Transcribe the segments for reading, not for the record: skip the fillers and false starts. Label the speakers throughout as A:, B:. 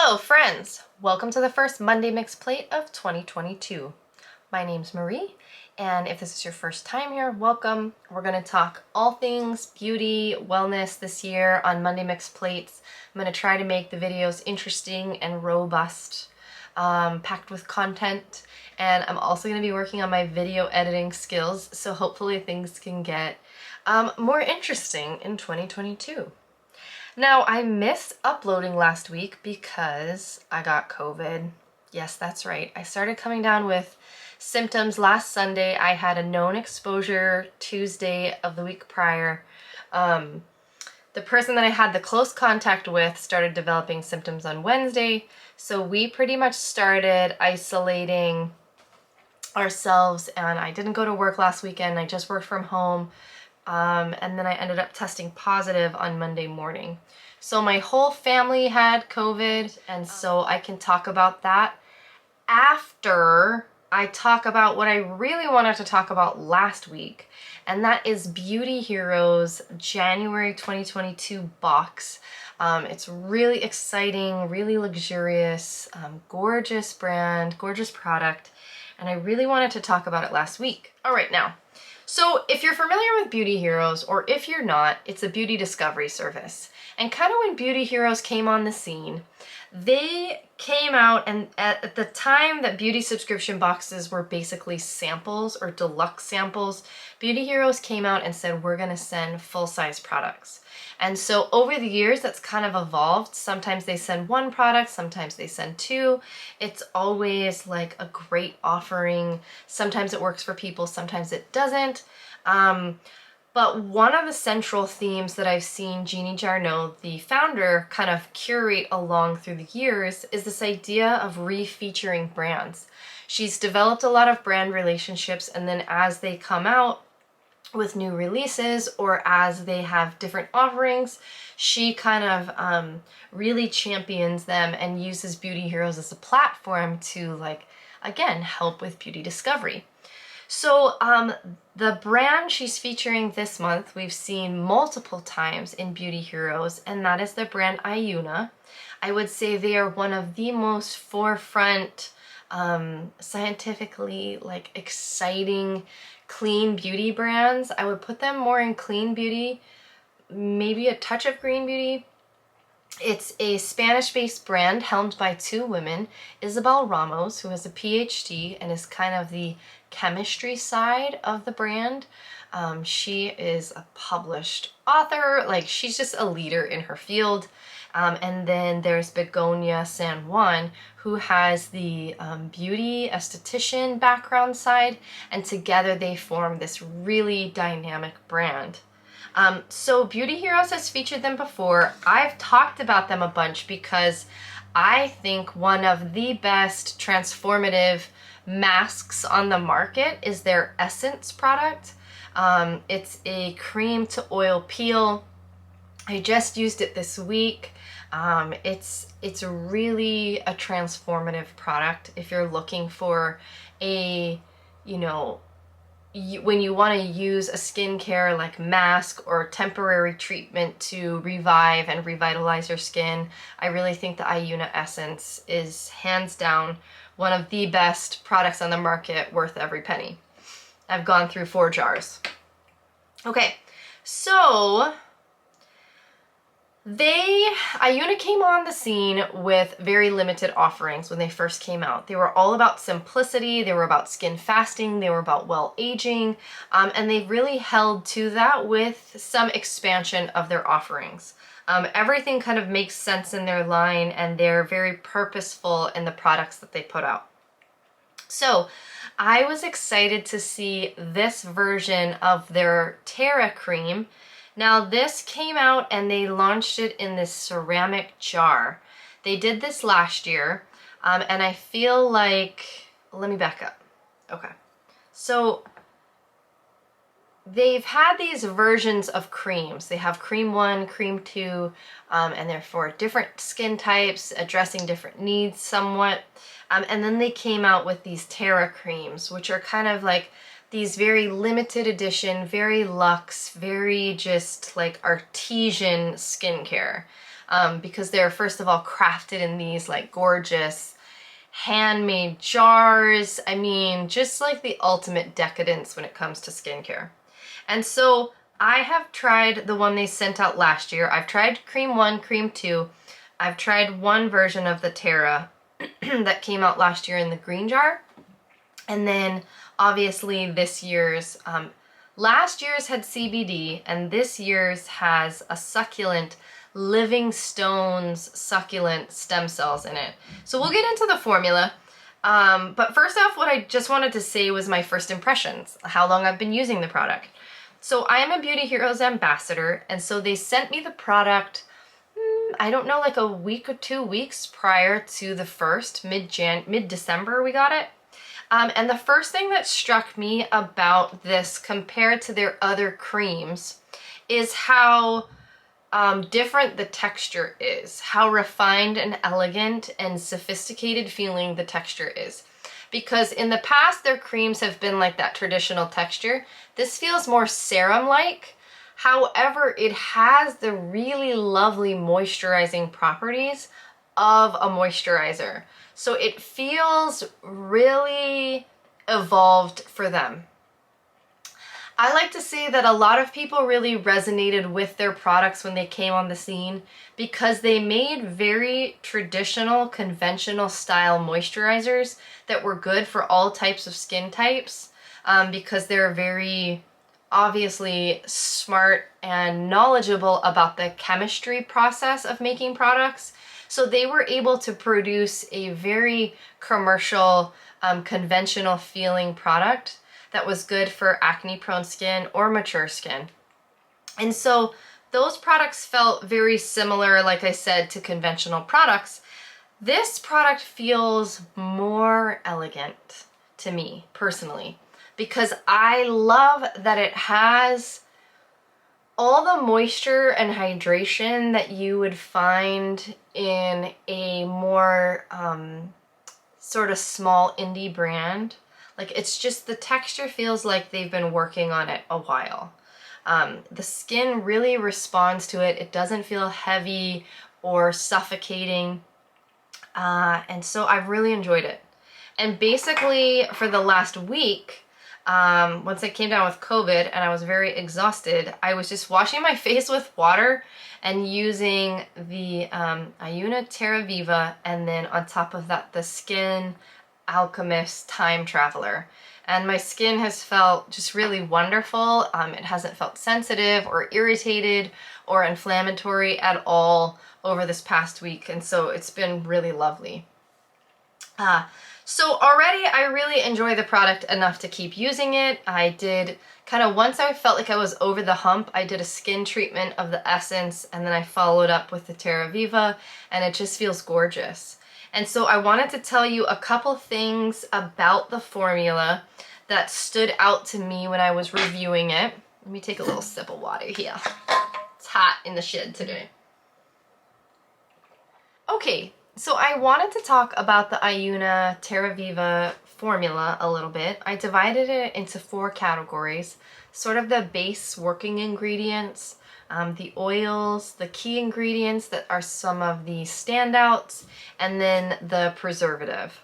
A: Hello friends! Welcome to the first Monday Mix Plate of 2022. My name's Marie, and if this is your first time here, welcome. We're going to talk all things beauty, wellness this year on Monday Mix Plates. I'm going to try to make the videos interesting and robust, packed with content, and I'm also going to be working on my video editing skills, so hopefully things can get more interesting in 2022. Now, I missed uploading last week because I got COVID. Yes, that's right. I started coming down with symptoms last Sunday. I had a known exposure Tuesday of the week prior. The person that I had the close contact with started developing symptoms on Wednesday, so we pretty much started isolating ourselves, and I didn't go to work last weekend. I just worked from home. And then I ended up testing positive on Monday morning. So my whole family had COVID, and so I can talk about that after I talk about what I really wanted to talk about last week, and that is Beauty Heroes January 2022 box. It's really exciting, really luxurious, gorgeous brand, gorgeous product, and I really wanted to talk about it last week. All right, now. So if you're familiar with Beauty Heroes, or if you're not, it's a beauty discovery service. And kind of when Beauty Heroes came on the scene, they came out, and at the time that beauty subscription boxes were basically samples or deluxe samples, Beauty Heroes came out and said, we're gonna send full-size products. And so over the years, that's kind of evolved. Sometimes they send one product, sometimes they send two. It's always like a great offering. Sometimes it works for people, sometimes it doesn't. But one of the central themes that I've seen Jeannie Jarnot, the founder, kind of curate along through the years is this idea of refeaturing brands. She's developed a lot of brand relationships, and then as they come out with new releases or as they have different offerings, she kind of really champions them and uses Beauty Heroes as a platform to, like, again, help with beauty discovery. So the brand she's featuring this month, we've seen multiple times in Beauty Heroes, and that is the brand Ayuna. I would say they are one of the most forefront, scientifically, like, exciting, clean beauty brands. I would put them more in clean beauty, maybe a touch of green beauty. It's a Spanish-based brand helmed by two women, Isabel Ramos, who has a PhD and is kind of the chemistry side of the brand. She is a published author, like, she's just a leader in her field. And then there's Begonia San Juan, who has the beauty esthetician background side, and together they form this really dynamic brand. So Beauty Heroes has featured them before. I've talked about them a bunch because I think one of the best transformative masks on the market is their Essence product. It's a cream to oil peel. I just used it this week. It's really a transformative product if you're looking for a, when you want to use a skincare like mask or temporary treatment to revive and revitalize your skin. I really think the Ayuna Essence is hands down one of the best products on the market, worth every penny. I've gone through 4 jars. Okay, so Ayuna came on the scene with very limited offerings when they first came out. They were all about simplicity, they were about skin fasting, they were about well aging, and they've really held to that with some expansion of their offerings. Everything kind of makes sense in their line, and they're very purposeful in the products that they put out. So I was excited to see this version of their Terra Cream. Now this came out and they launched it in this ceramic jar. They did this last year, and I feel like, let me back up. Okay, so they've had these versions of creams. They have cream 1, cream 2, and they're for different skin types, addressing different needs somewhat. And then they came out with these Terra Creams, which are kind of like these very limited edition, very luxe, very just like artesian skincare. because they're first of all crafted in these like gorgeous handmade jars. I mean, just like the ultimate decadence when it comes to skincare. And so I have tried the one they sent out last year. I've tried Cream 1, Cream 2. I've tried one version of the Terra that came out last year in the green jar. And then obviously this year's, last year's had CBD and this year's has a succulent, living stones succulent stem cells in it. So we'll get into the formula. But first off, what I just wanted to say was my first impressions, how long I've been using the product. So I am a Beauty Heroes ambassador, and so they sent me the product, I don't know, like a week or 2 weeks prior to the first, mid-December we got it. And the first thing that struck me about this compared to their other creams is how different the texture is, how refined and elegant and sophisticated feeling the texture is. Because in the past, their creams have been like that traditional texture. This feels more serum-like. However, it has the really lovely moisturizing properties of a moisturizer. So it feels really evolved for them. I like to say that a lot of people really resonated with their products when they came on the scene because they made very traditional, conventional style moisturizers that were good for all types of skin types, because they're very obviously smart and knowledgeable about the chemistry process of making products. So they were able to produce a very commercial, conventional feeling product that was good for acne-prone skin or mature skin. And so those products felt very similar, like I said, to conventional products. This product feels more elegant to me, personally, because I love that it has all the moisture and hydration that you would find in a more sort of small indie brand. Like, it's just, the texture feels like they've been working on it a while. The skin really responds to it. It doesn't feel heavy or suffocating. And so I've really enjoyed it. And basically for the last week, once I came down with COVID and I was very exhausted, I was just washing my face with water and using the Ayuna Terra Viva, and then on top of that, the Skin Alchemist Time Traveler. And my skin has felt just really wonderful. It hasn't felt sensitive or irritated or inflammatory at all over this past week, and so it's been really lovely. So already I really enjoy the product enough to keep using it. I did kind of, once I felt like I was over the hump, I did a skin treatment of the Essence, and then I followed up with the Terra Viva, and it just feels gorgeous. And so I wanted to tell you a couple things about the formula that stood out to me when I was reviewing it. Let me take a little sip of water here. It's hot in the shed today. Okay, so I wanted to talk about the Ayuna Terra Viva formula a little bit. I divided it into 4 categories, sort of the base working ingredients, the oils, the key ingredients that are some of the standouts, and then the preservative.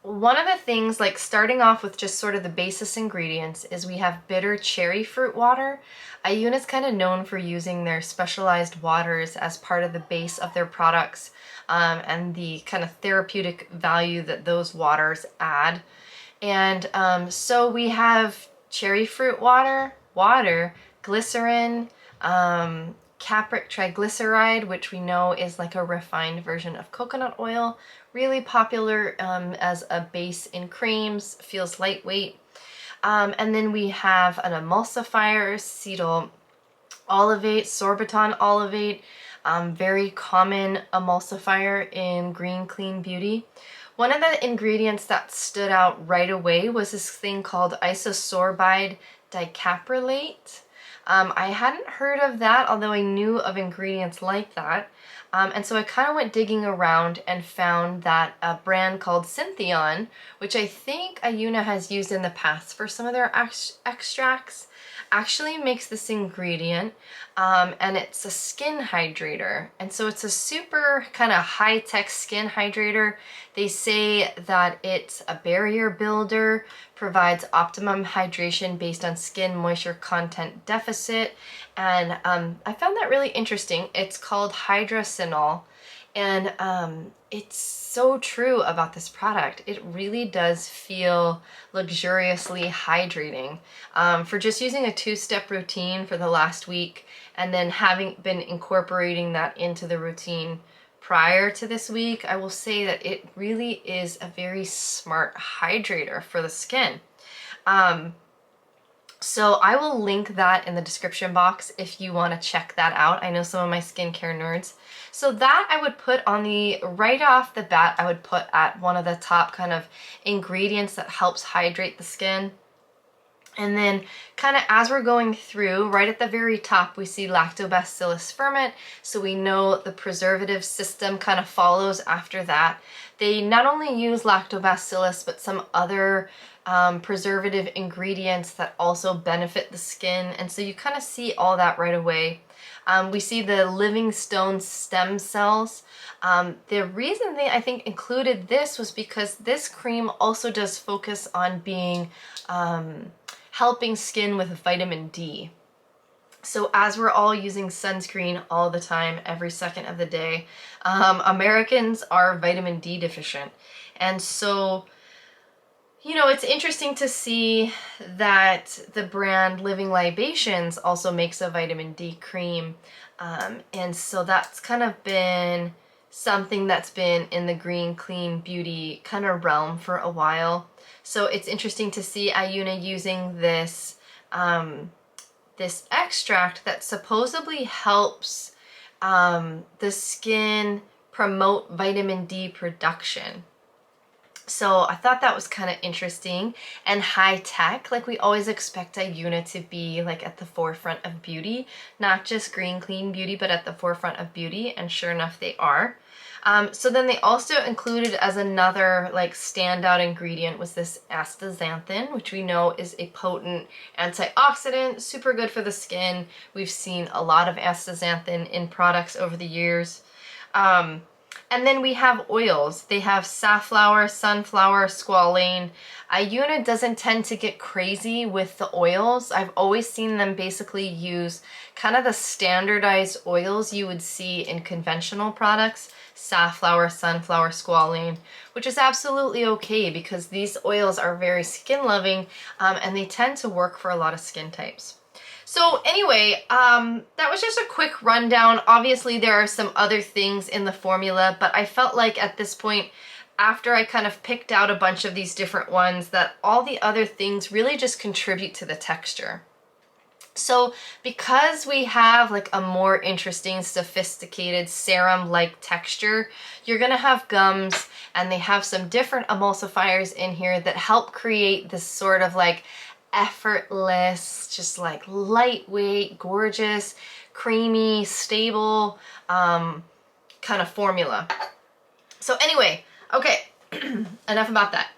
A: One of the things, like starting off with just sort of the basis ingredients, is we have bitter cherry fruit water. Ayuna is kind of known for using their specialized waters as part of the base of their products, and the kind of therapeutic value that those waters add. And so we have cherry fruit water, glycerin, capric triglyceride, which we know is like a refined version of coconut oil, really popular as a base in creams, feels lightweight. And then we have an emulsifier, cetyl olivate, sorbiton olivate, very common emulsifier in green clean beauty. One of the ingredients that stood out right away was this thing called isosorbide dicaprylate. I hadn't heard of that, although I knew of ingredients like that. And so I kind of went digging around and found that a brand called Syntheon, which I think Ayuna has used in the past for some of their extracts, actually makes this ingredient, and it's a skin hydrator. And so it's a super kind of high-tech skin hydrator. They say that it's a barrier builder, provides optimum hydration based on skin moisture content deficit. And I found that really interesting. It's called hydrocinol. And it's so true about this product. It really does feel luxuriously hydrating. For just using a 2-step routine for the last week and then having been incorporating that into the routine prior to this week, I will say that it really is a very smart hydrator for the skin. So I will link that in the description box if you want to check that out. I know some of my skincare nerds. So that I would put on the, right off the bat, I would put at one of the top kind of ingredients that helps hydrate the skin. And then kind of as we're going through, right at the very top, we see lactobacillus ferment. So we know the preservative system kind of follows after that. They not only use lactobacillus, but some other preservative ingredients that also benefit the skin. And so you kind of see all that right away. We see the livingstone stem cells. The reason they, I think, included this was because this cream also does focus on being helping skin with vitamin D. So as we're all using sunscreen all the time, every second of the day, Americans are vitamin D deficient. And so, you know, it's interesting to see that the brand Living Libations also makes a vitamin D cream. And so that's kind of been something that's been in the green, clean beauty kind of realm for a while. So it's interesting to see Ayuna using this, this extract that supposedly helps the skin promote vitamin D production. So I thought that was kind of interesting and high tech. Like, we always expect Ayuna to be like at the forefront of beauty, not just green, clean beauty, but at the forefront of beauty. And sure enough, they are. So then they also included as another like standout ingredient was this astaxanthin, which we know is a potent antioxidant, super good for the skin. We've seen a lot of astaxanthin in products over the years. And then we have oils. They have safflower, sunflower, squalane. Ayuna doesn't tend to get crazy with the oils. I've always seen them basically use kind of the standardized oils you would see in conventional products. Safflower, sunflower, squalane, which is absolutely okay because these oils are very skin loving and they tend to work for a lot of skin types. So anyway, that was just a quick rundown. Obviously there are some other things in the formula, but I felt like at this point, after I kind of picked out a bunch of these different ones, that all the other things really just contribute to the texture. So because we have like a more interesting, sophisticated serum-like texture, you're gonna have gums and they have some different emulsifiers in here that help create this sort of like effortless, just like lightweight, gorgeous, creamy, stable kind of formula. So anyway, okay, enough about that.